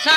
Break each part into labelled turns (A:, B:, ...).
A: sa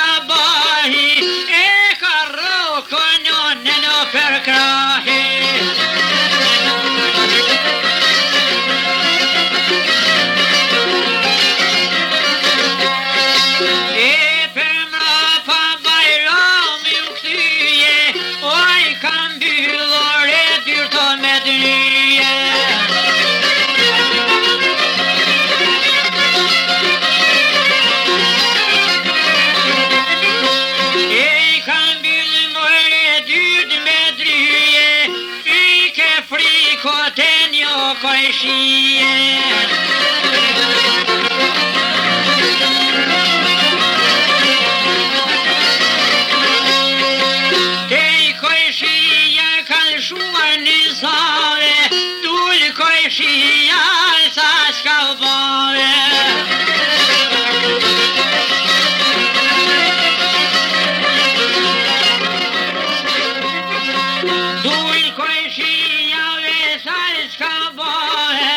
A: Dul coi și iau e să-ți caboare,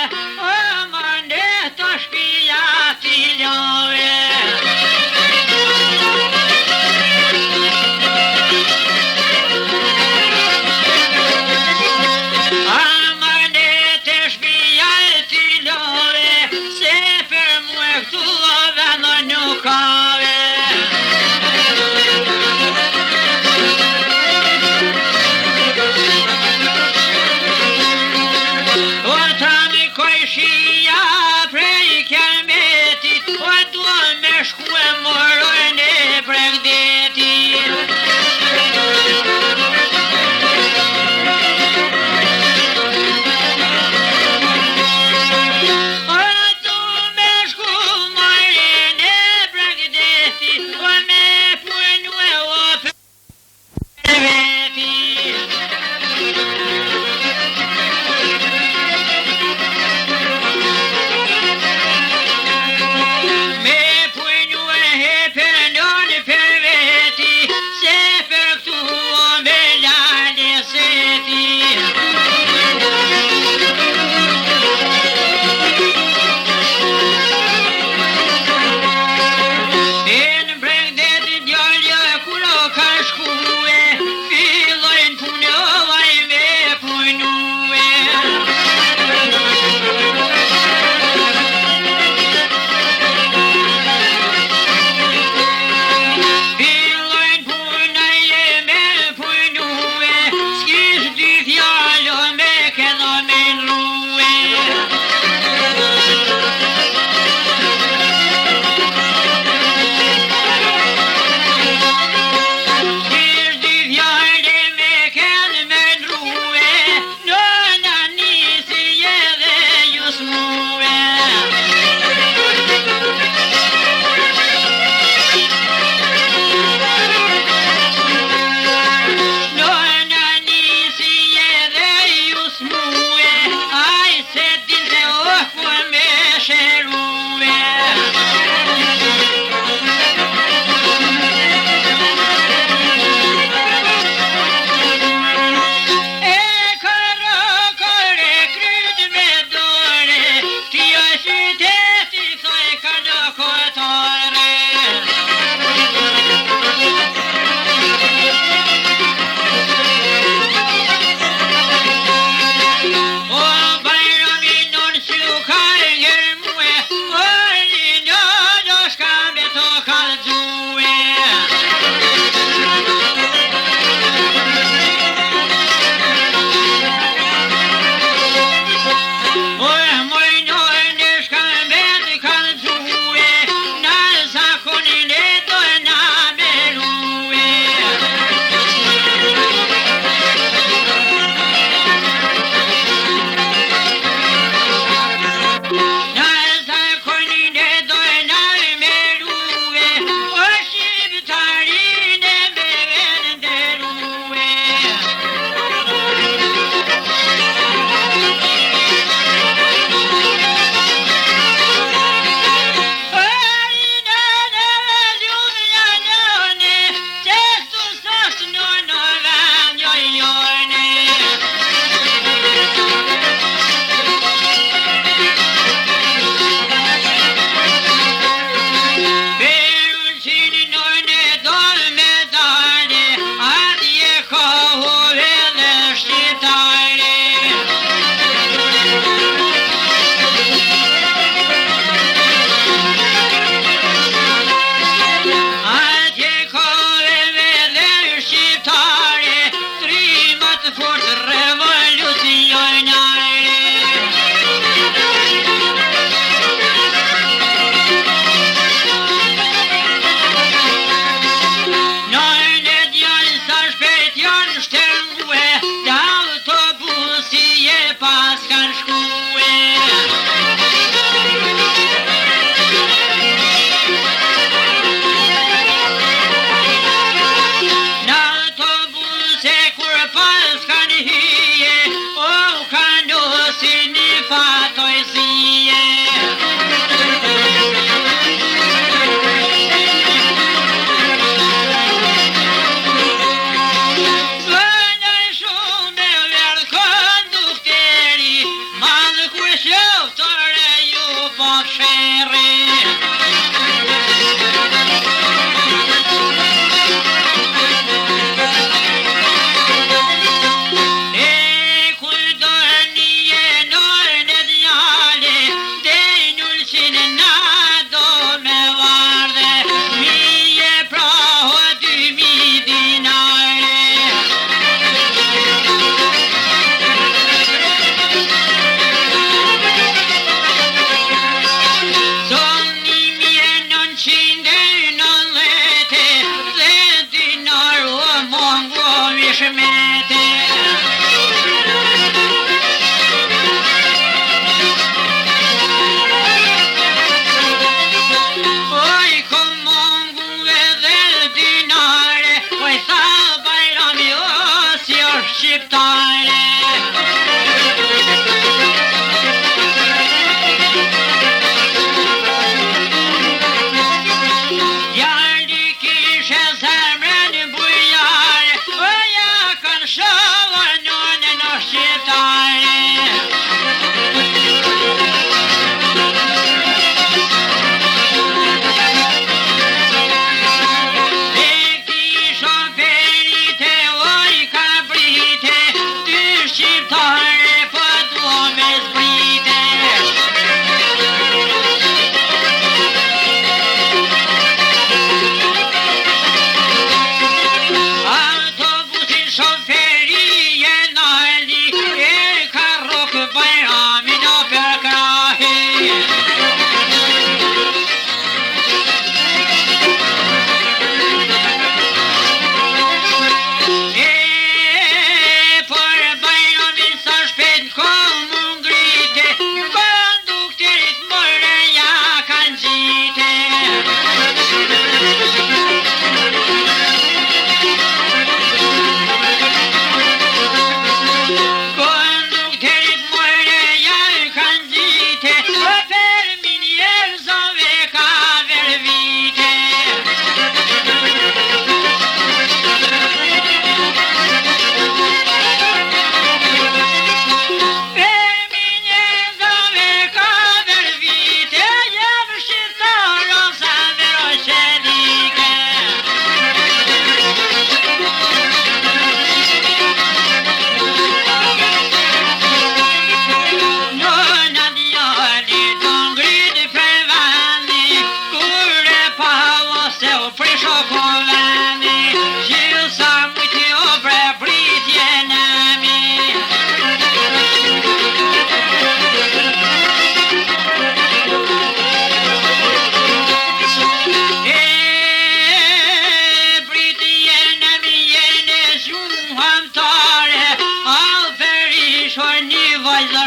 A: se o prej shokovani, që sa mujti o bre pritje nami.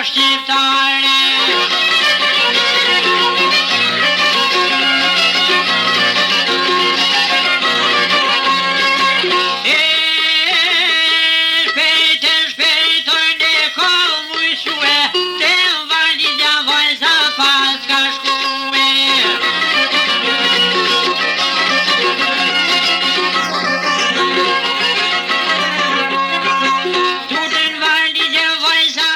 A: Shqiptare shpejtoj ne ko mujshue, te validja vajza pas ka shkue. Tutën validja vajza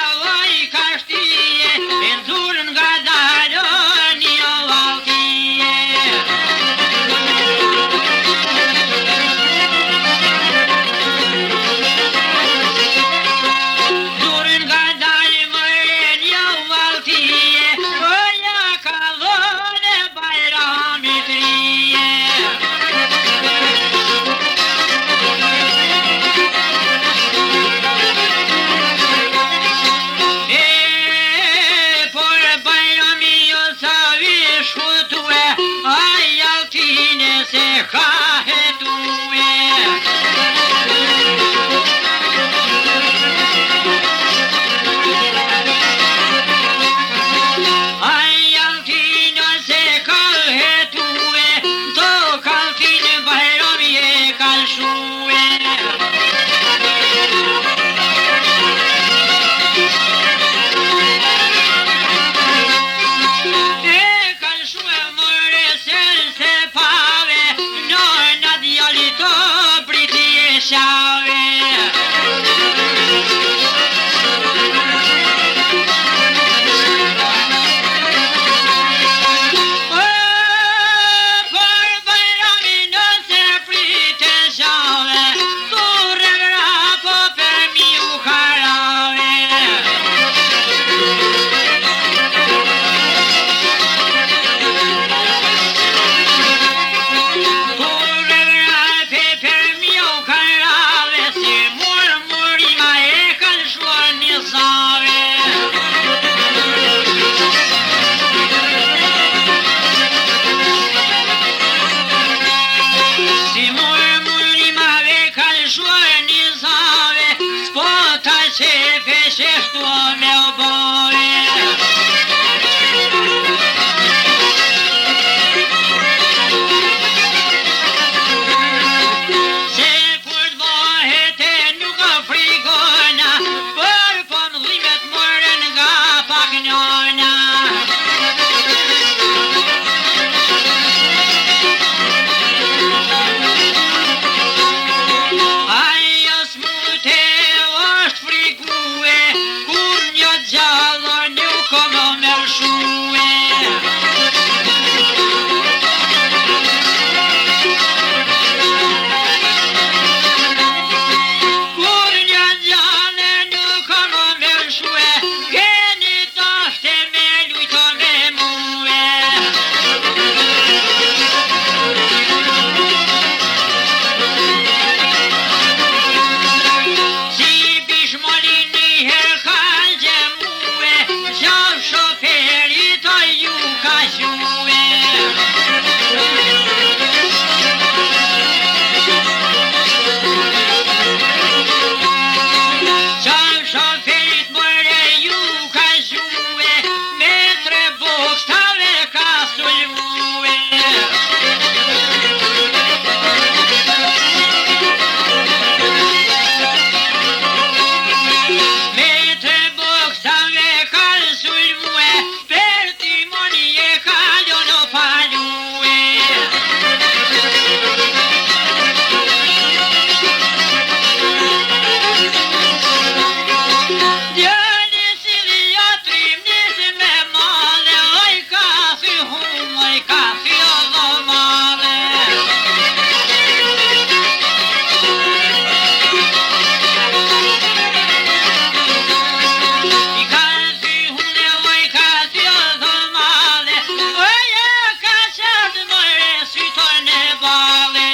A: bale.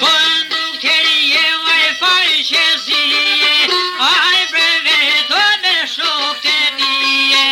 A: Conducterii mai face zie, ai breveto de șoptenie.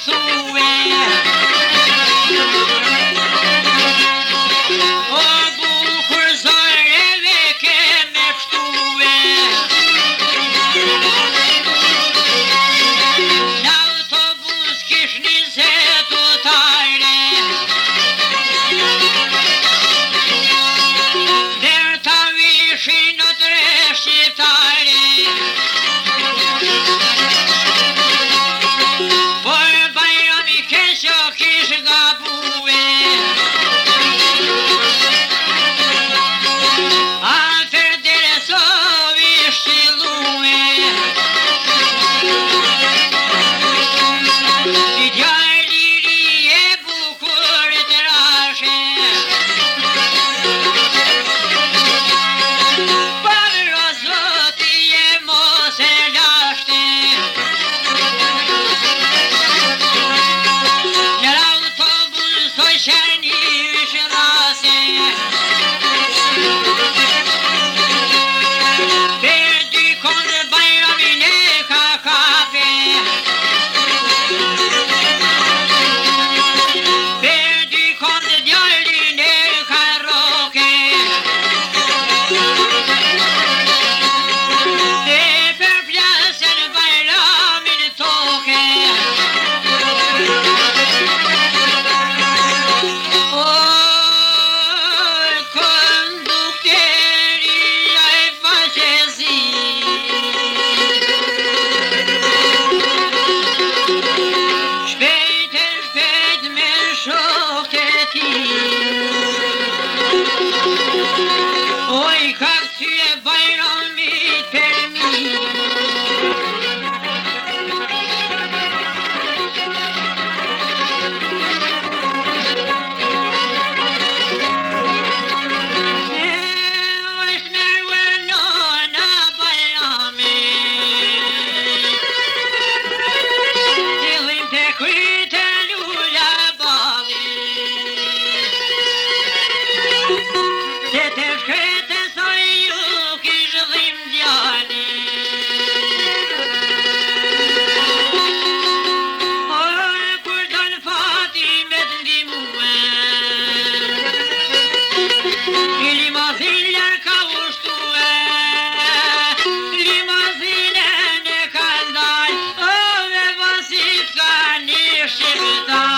A: thue. O bukur zoreve ke me pshtue. Në autobus kish 20 utare. Der ta vishin në tre shqiptare. Por Bajrami keqo kish gabue. Afer Deresovi shqillue. Si djalliri e bukur të rashe. Pavro zoti e mos e lashte. Në autobus o qeni vishlase. Per dy kondë Bajramin e ka kape. Per dy kondë djallin e ka roke. Dhe për plasën Bajramin toke. O kondukteri ai faqezi. Shpejt e shpejt me shokët e ti. Oj ka kthye Bajrami për mi. Është merwe nona Bajrami. Dillim të kryte lula bali. Se të shkrete sa ju kish dhim djali. Kur don fati me të ndihmue. Limazinën ka ushtue. Limazinën e ka ndal. O me vasit ka një shqiptar.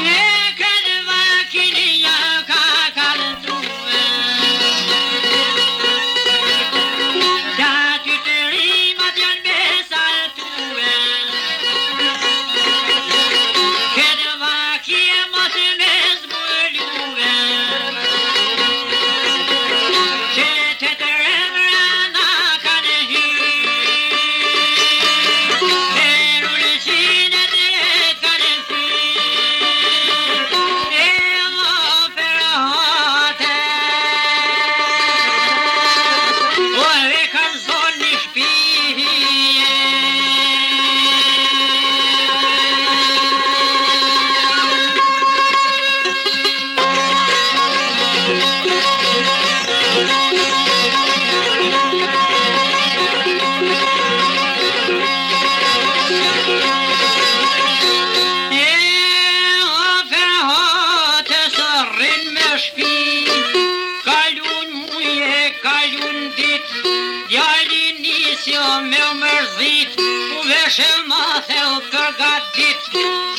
A: Ne këtë vakinia ka kalëtrue. Da ty të rimat janë besaltue. Këtë vakie mos me zbulue. Që të të remrana kanë hy. Per ullëqine drejt kanë thy. E mo për hate. O e kanë zonë një shpije. Me u mërzit, u veshe mathe u përgatit,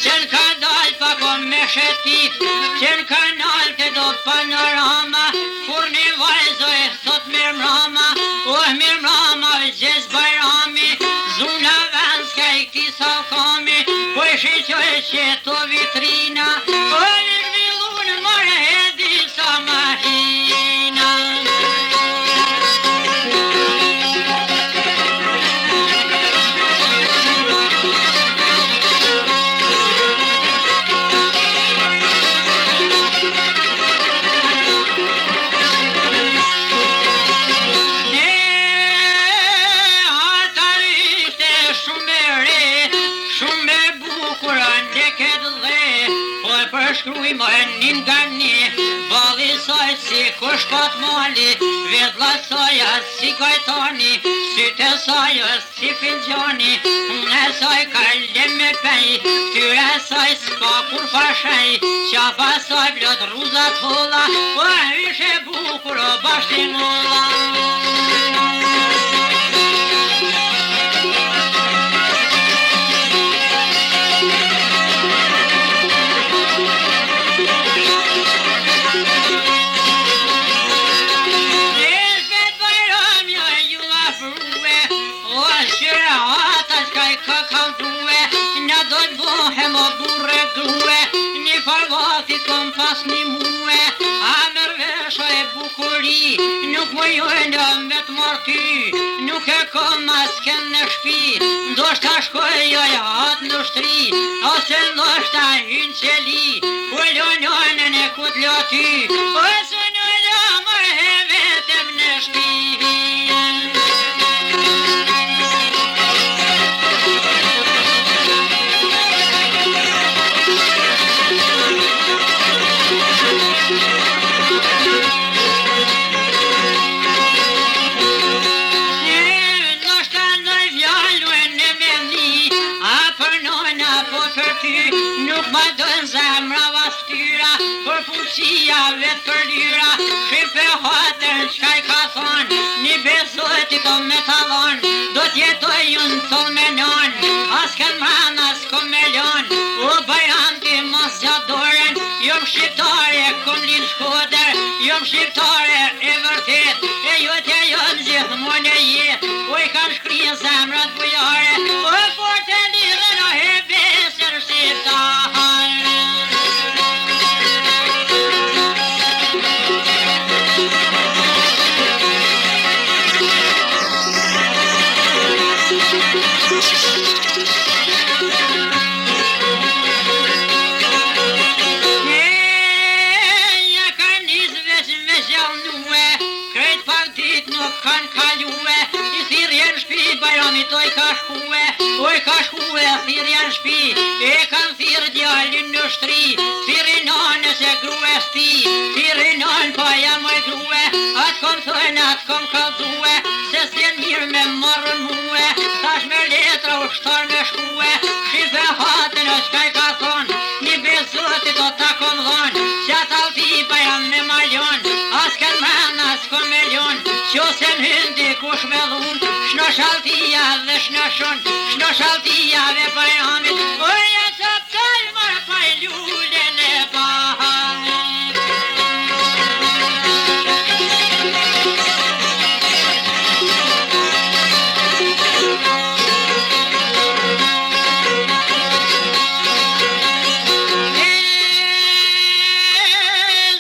A: qen ka dal pa ko me shetit, qen kanal të do panorama, kur një vajzo e thot mirë mrama, mirë mrama gjes Bajrami, zuna venska i këti salkami, po i shiqoj qeto vitrina, po i zhvillun more e disa mahina. kur shkot mali, vedla soja si gajtoni, syte soja si filgjoni, në soj kalle me pej, tyre soj s'ka kur fashej, qapa soj blot ruzat holla, po ishe bukur o bashkëmulla. Mo burre grue, një farvati kom pas një muë, a mërvesha e bukuri, nuk më jojnë me të marty, nuk e kom as ken në shpi, ndoshta shkoj joj atë në shtri, ose ndoshta hynë qeli, ku lononën e ku t'loti, ose në lamër e vetëm në shpi. Nuk ma dën zemra vastyra, për fuqia vetë për lyra, shipe hatën qka I ka thonë, një besojt I kom me talon, do t'jetoj unë ton me non, as ken mrana s'kom me lon, o bajranti mos gjadoren, jom shqiptare kom lin Shkoder, jom shqiptare e vërtet, e jote jom gjithmon e jet, o I kam shkrin zemrat bujare, o fort e lidhen o he besër shqiptar. Kan kalue, I thirrjen shpi, bajramit oj ka shkue, thirrjen shpi, e kan thirr djalin në shtri, thirrin nanës e grues ti, thirrin nan pa jam oj grue, atë kom thënë, atë kom kallzue, se s'jen mirë me marrën muë, tash me letra u shtar me shkue, shife hatën o qka I ka thonë, një bezotit o ta kom dhonë, që atalti bajram me maljon, as ken mrena s'kom me ljon, qose hyndi kush me dhun, shno shaltia dhe shnoshon, shno shaltia dhe bajramit, oja që kalmar pa I lullën e bahamit.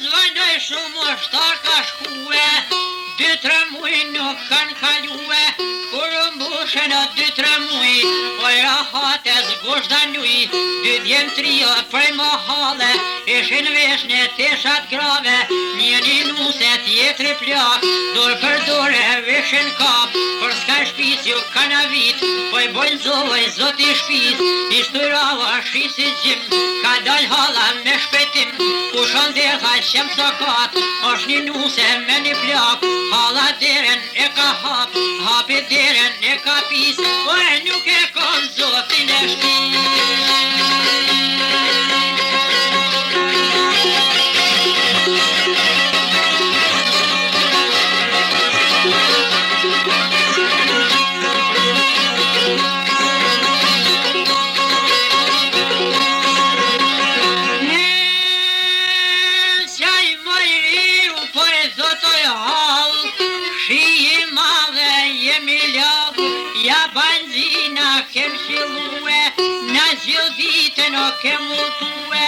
A: Zvajnoj shumë o shtar ka shkue, 2-3 muj nuk kanë kalue, kur mbushen o 2-3 muj, oj rahate zgush danuj, 2 djem trio prej mahale, ishin veshne teshat grave, njeni nuse tjetri plak, dur për dure vishin kap, për s'ka shpis ju kana vit, poj bojnë zovoj zoti shpis, ishtu rava shisi gjim, ka dal hala me shpetim, kushon dherha qem sokat, është një nuse me një plak, hala deren e ka hap, hapi deren e ka pis, o e nuk e kon zotin e shpis. Kem shilue, na gjithë ditën o kem utue,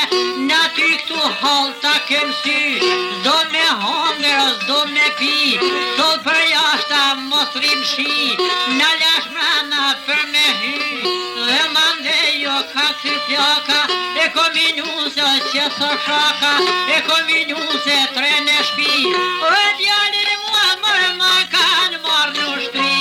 A: na ty këtu halta kem sy, zdo me hongër o zdo me pi, sol për jashta mos rrim shi, na lash mrana për me hy, dhe mande jo ka kësi plaka, e kominuse që së shaka, e kominuse tren e shpi, o djalin mua mërë ma kanë marrë në shtri.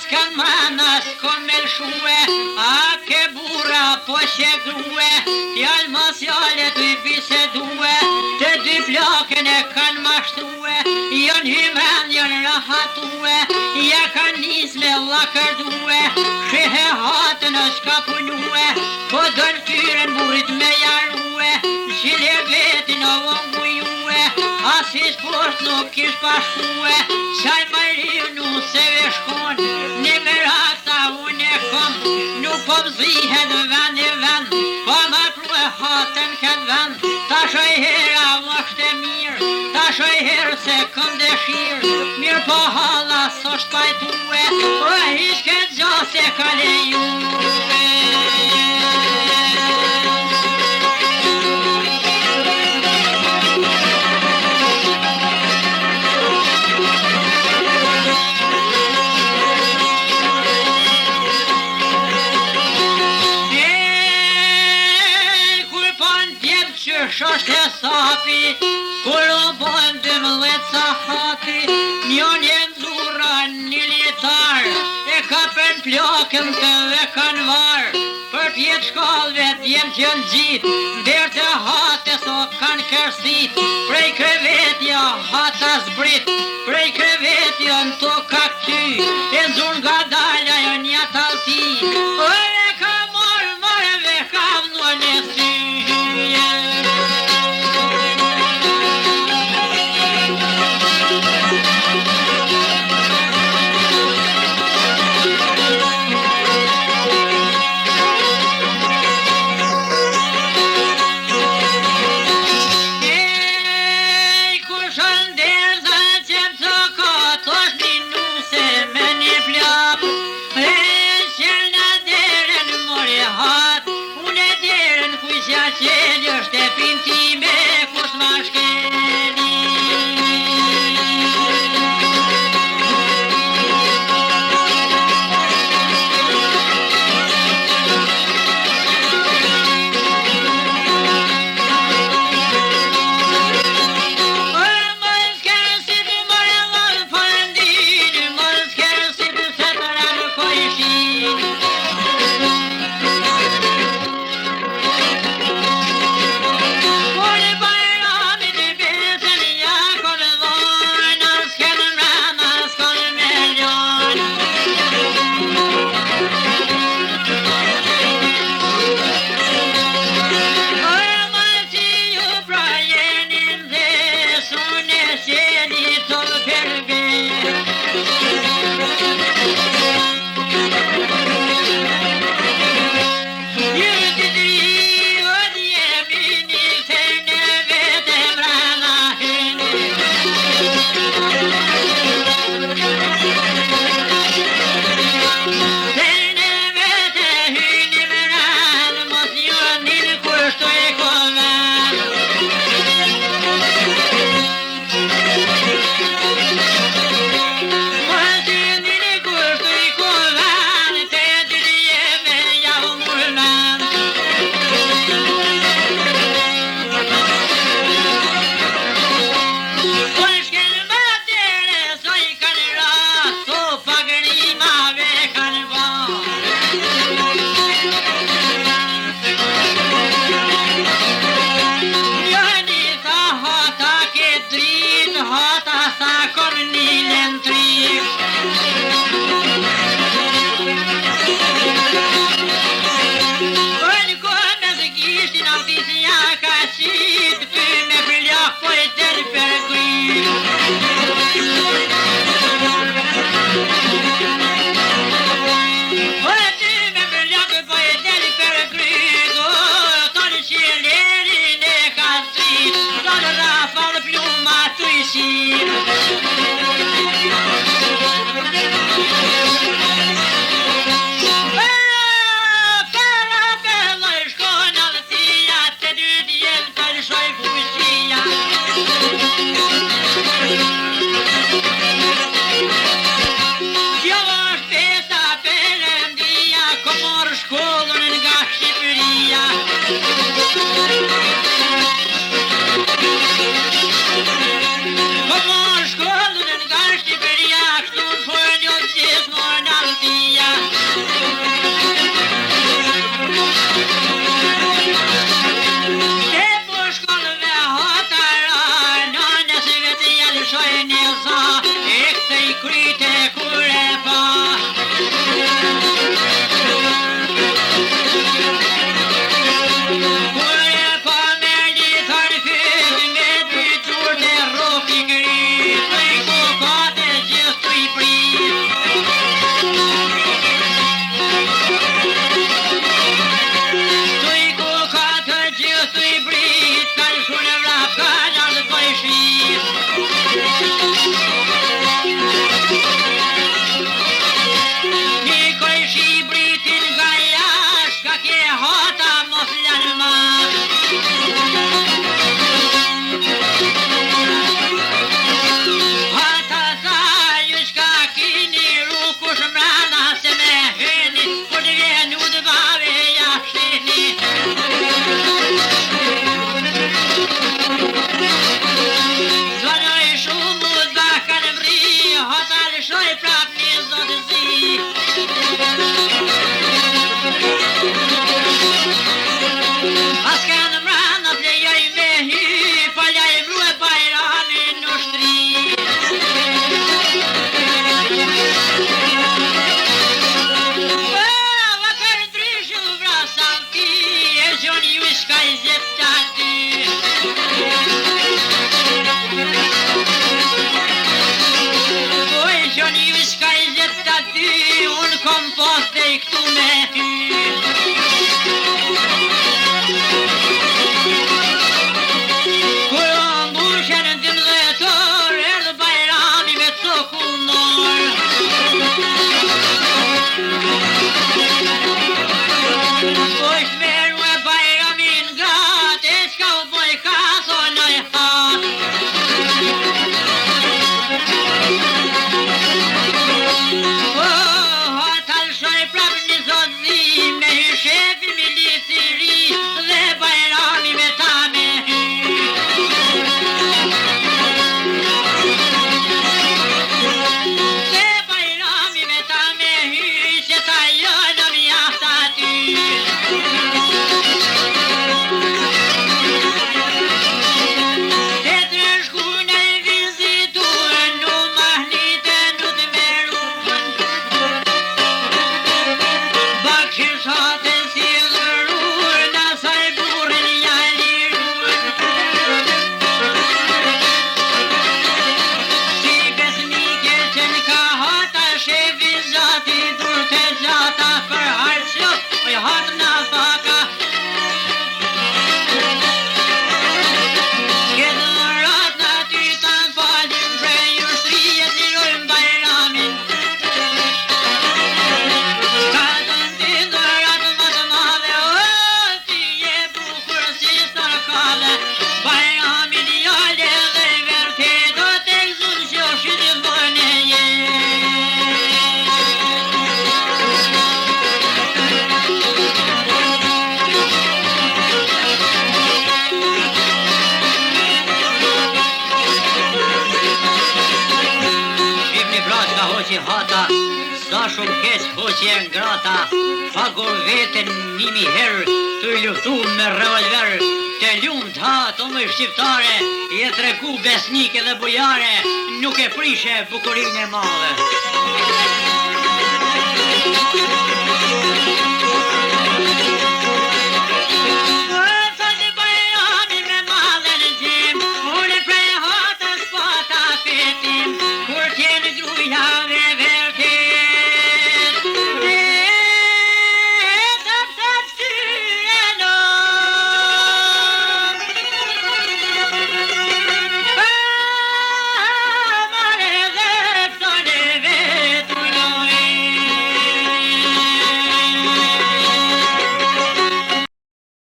A: s'kan mana s'kon me lshue, a ke bura po që grue, fjall mos jale t'u bisedue, të dy plakën e kan mashtue, jon hymen, jon rahatue, ja kan nis me lakërdue, shihe hatën s'ka punue, po dën tyren burit me jarue, qile vetin o vëmbujue, asis post nuk ish pashkue, qaj majri nuk se veshkon, një merakta unë e kom, nuk po vzihet vend i vend, po ma pru e hatën këtë vend, ta shoj hera vështë e mirë, ta shoj herë se këm dëshirë, mirë po hala s'osht pajtue, o hish këtë gjo se ka lejue. Shosht e sapi, kur o bon 12 sa hati, njon e nxurra një litar, e ka për plakën të dhe kan var, për pjetë shkallve t'jem që në gjit, der të hate so kan kërsit, prej krevetja hata zbrit, prej krevetja në to ka këty, e nxur nga dalja jo një talti, o e ka marrë ve ka vënua në sy. që hata, sa shumë keq hoqje ngrata, pagur vetën 1000 herë, të luftu me revolver, të lumt hatë o më shqiptare, je tregu besnike dhe bujare, nuk e prishe bukurinë e madhe.